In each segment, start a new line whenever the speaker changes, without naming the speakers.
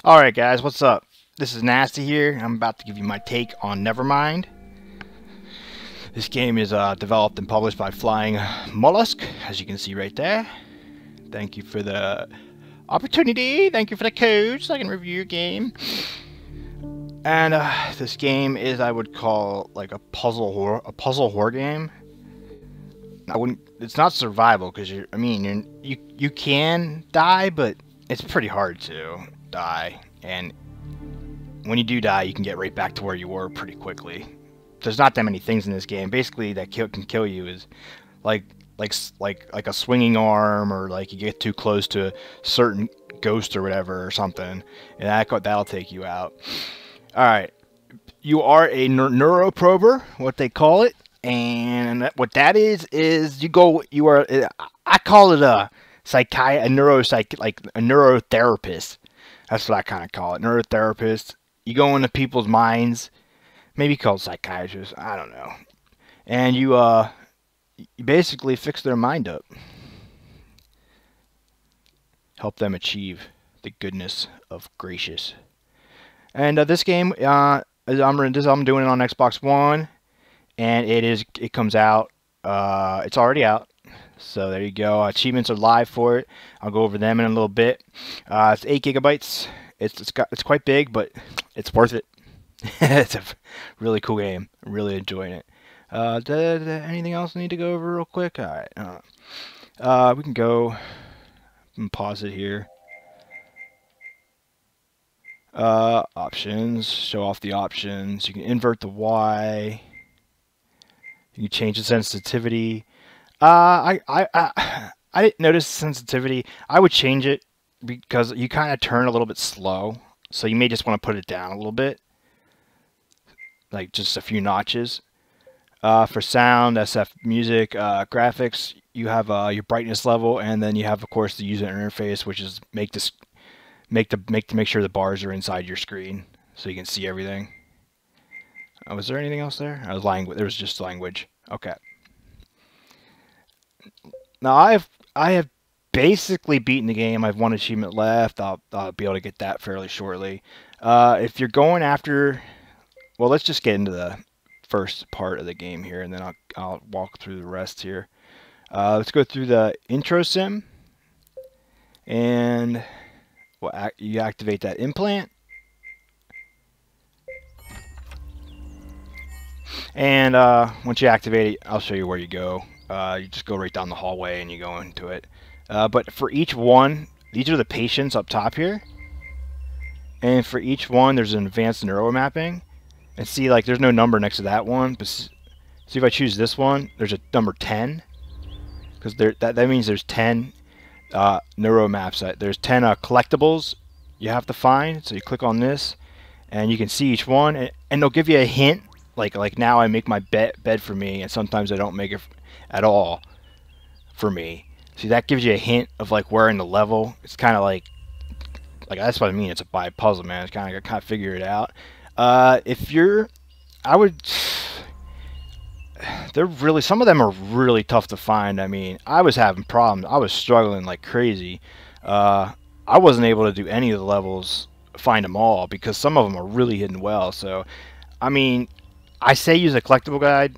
Alright guys, what's up? This is Nasty here. I'm about to give you my take on Nevermind. This game is developed and published by Flying Mollusk, as you can see right there. Thank you for the opportunity. Thank you for the code so I can review your game. And this game is, I would call, like a puzzle horror game. It's not survival because you can die, but it's pretty hard to die. And when you do die, you can get right back to where you were pretty quickly. There's not that many things in this game. Basically, that can kill you is like a swinging arm, or like you get too close to a certain ghost or whatever or something, and that'll take you out. All right, you are a neuroprober, what they call it, and what that is you are. I call it a neurotherapist. That's what I kind of call it, neurotherapist. You go into people's minds, maybe called psychiatrists, I don't know, and you basically fix their mind up, help them achieve the goodness of gracious. And this game, I'm doing it on Xbox One, and it comes out. It's already out. So there you go. Achievements are live for it. I'll go over them in a little bit. It's 8 gigabytes. It's quite big, but it's worth it. It's a really cool game. I'm really enjoying it. Anything else I need to go over real quick? All right. We can go and pause it here. Options. Show off the options. You can invert the Y. You can change the sensitivity. I didn't notice sensitivity. I would change it because you kind of turn a little bit slow, so you may just want to put it down a little bit, like just a few notches. For sound, SF music, graphics, you have your brightness level, and then you have, of course, the user interface, which is make sure the bars are inside your screen so you can see everything. Was there anything else there? There was just language. Okay. Now I have basically beaten the game. I have one achievement left. I'll be able to get that fairly shortly. If you're going after, well, let's just get into the first part of the game here, and then I'll walk through the rest here. Let's go through the intro sim, and you activate that implant, and once you activate it, I'll show you where you go. You just go right down the hallway and you go into it. But for each one, these are the patients up top here. And for each one, there's an advanced neuro mapping. And see, like, there's no number next to that one. But see, if I choose this one, there's a number 10. Because that means there's 10 neuro maps. There's 10 collectibles you have to find. So you click on this, and you can see each one. And they'll give you a hint. Like now I make my bed for me, and sometimes I don't make it at all for me. See, that gives you a hint of like where in the level. It's kind of like that's what I mean. It's a by puzzle, man. It's kind of figure it out. Some of them are really tough to find. I mean, I was having problems. I was struggling like crazy. I wasn't able to do any of the levels, find them all, because some of them are really hidden well. So, I mean, I say use a collectible guide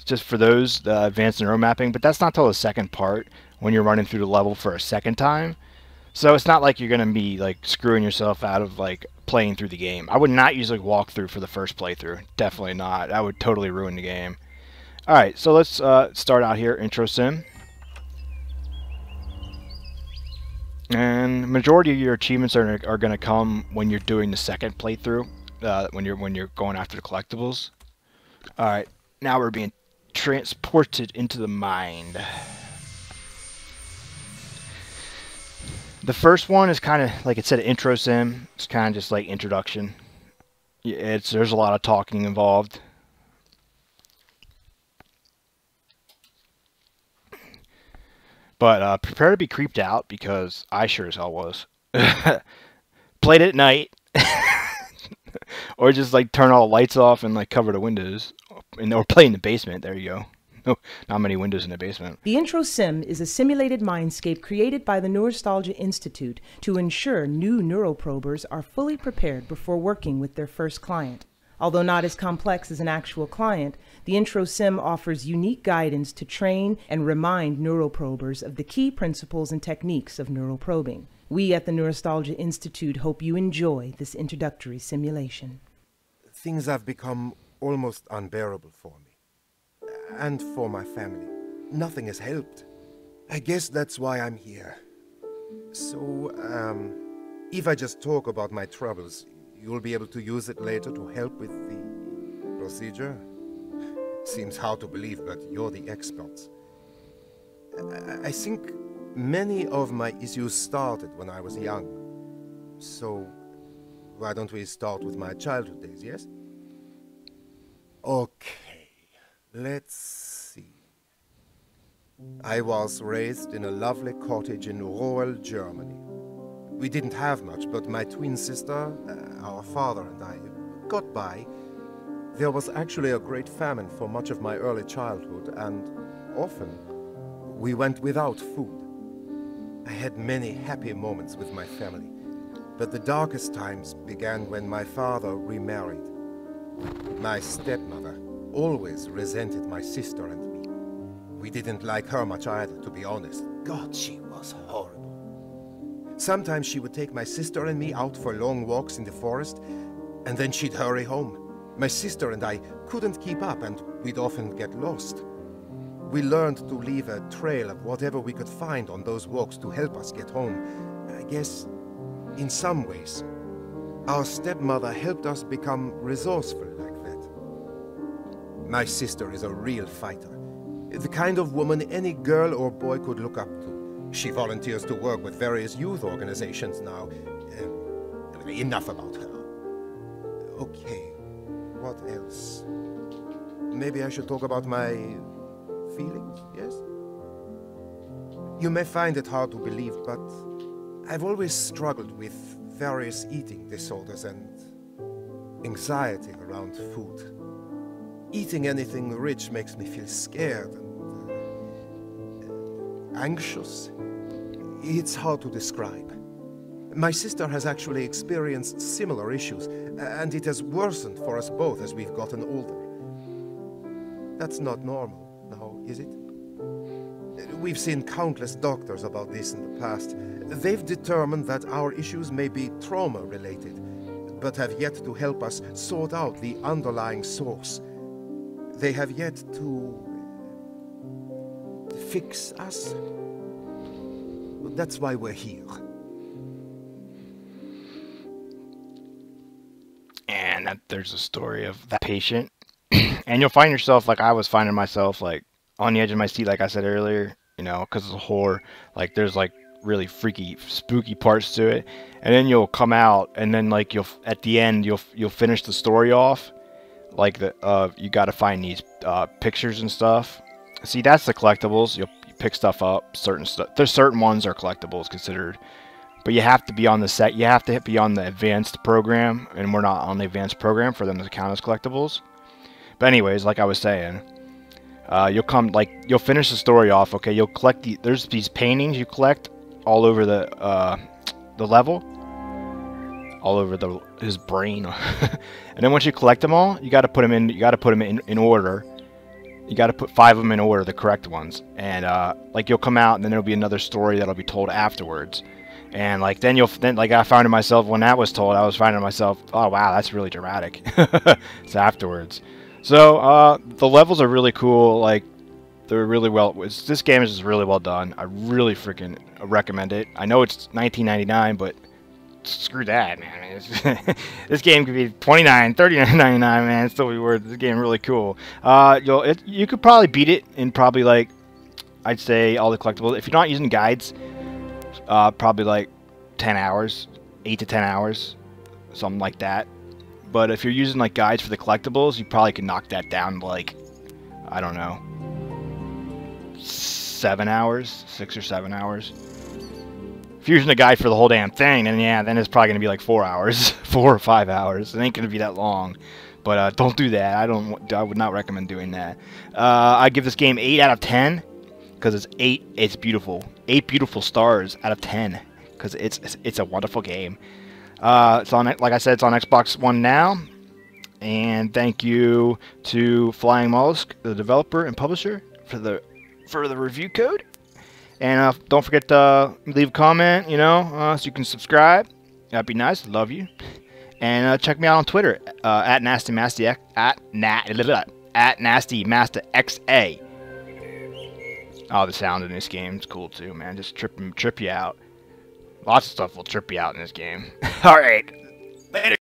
just for those, the advanced neuro mapping, but that's not till the second part when you're running through the level for a second time. So it's not like you're gonna be like screwing yourself out of like playing through the game. I would not use like walkthrough for the first playthrough. Definitely not. That would totally ruin the game. All right, so let's start out here. Intro sim, and majority of your achievements are gonna come when you're doing the second playthrough. When you're going after the collectibles. All right, now we're being transported into the mind. The first one is kind of like it said, intro sim. It's kind of just like introduction. There's a lot of talking involved. But prepare to be creeped out, because I sure as hell was. Played it at night. Or just like turn all the lights off and like cover the windows, or play in the basement. There you go. No, not many windows in the basement.
The Intro Sim is a simulated mindscape created by the Neurostalgia Institute to ensure new neuroprobers are fully prepared before working with their first client. Although not as complex as an actual client, the Intro Sim offers unique guidance to train and remind neuroprobers of the key principles and techniques of neuroprobing. We at the Neurostalgia Institute hope you enjoy this introductory simulation.
Things have become almost unbearable for me. And for my family. Nothing has helped. I guess that's why I'm here. So, if I just talk about my troubles, you'll be able to use it later to help with the procedure? Seems hard to believe, but you're the experts. I think many of my issues started when I was young. So, why don't we start with my childhood days, yes? Okay, let's see. I was raised in a lovely cottage in rural Germany. We didn't have much, but my twin sister, our father and I got by. There was actually a great famine for much of my early childhood, and often we went without food. I had many happy moments with my family, but the darkest times began when my father remarried. My stepmother always resented my sister and me. We didn't like her much either, to be honest. God, she was horrible. Sometimes she would take my sister and me out for long walks in the forest, and then she'd hurry home. My sister and I couldn't keep up, and we'd often get lost. We learned to leave a trail of whatever we could find on those walks to help us get home. I guess, in some ways, our stepmother helped us become resourceful like that. My sister is a real fighter. The kind of woman any girl or boy could look up to. She volunteers to work with various youth organizations now. Enough about her. Okay, what else? Maybe I should talk about my feelings, yes? You may find it hard to believe, but I've always struggled with various eating disorders and anxiety around food. Eating anything rich makes me feel scared and anxious. It's hard to describe. My sister has actually experienced similar issues, and it has worsened for us both as we've gotten older. That's not normal, now, is it? We've seen countless doctors about this in the past. They've determined that our issues may be trauma-related, but have yet to help us sort out the underlying source. They have yet to fix us. That's why we're here.
And there's a story of that patient. And you'll find yourself, like I was finding myself, like, on the edge of my seat, like I said earlier, you know, because it's a horror. Like, there's, like, really freaky, spooky parts to it. And then you'll come out, and then, like, at the end, you'll finish the story off. Like, you got to find these pictures and stuff. See, that's the collectibles. You'll pick stuff up. There's certain ones are collectibles considered, but you have to be on the set. You have to be on the advanced program, and we're not on the advanced program for them to count as collectibles. But anyways, like I was saying, you'll finish the story off. Okay, you'll collect there's these paintings you collect all over the level, all over his brain. And then once you collect them all, you got to put them in. You got to put them in order. You got to put 5 of them in order, the correct ones. And like you'll come out, and then there'll be another story that'll be told afterwards. And like then like I found myself when that was told, I was finding myself, oh wow, that's really dramatic. It's afterwards. So the levels are really cool. Like they're really well. This game is just really well done. I really freaking recommend it. I know it's $19.99, but screw that, man. This game could be $29, $39.99, man. It's still be worth. This game really cool. You could probably beat it in probably like, I'd say all the collectibles. If you're not using guides, probably like 10 hours, 8 to 10 hours, something like that. But if you're using like guides for the collectibles, you probably can knock that down to like, I don't know, 7 hours, 6 or 7 hours. If you're using a guide for the whole damn thing, then yeah, then it's probably going to be like 4 hours, 4 or 5 hours. It ain't going to be that long. But don't do that. I would not recommend doing that. I give this game 8 out of 10 because it's beautiful. 8 beautiful stars out of 10 because it's a wonderful game. It's on, like I said, it's on Xbox One now. And thank you to Flying Mollusk, the developer and publisher, for the review code. And don't forget to leave a comment, so you can subscribe. That'd be nice. Love you. And check me out on Twitter at NastyMaster XA. Oh, the sound in this game is cool too, man. Just trip you out. Lots of stuff will trip you out in this game. All right. Later.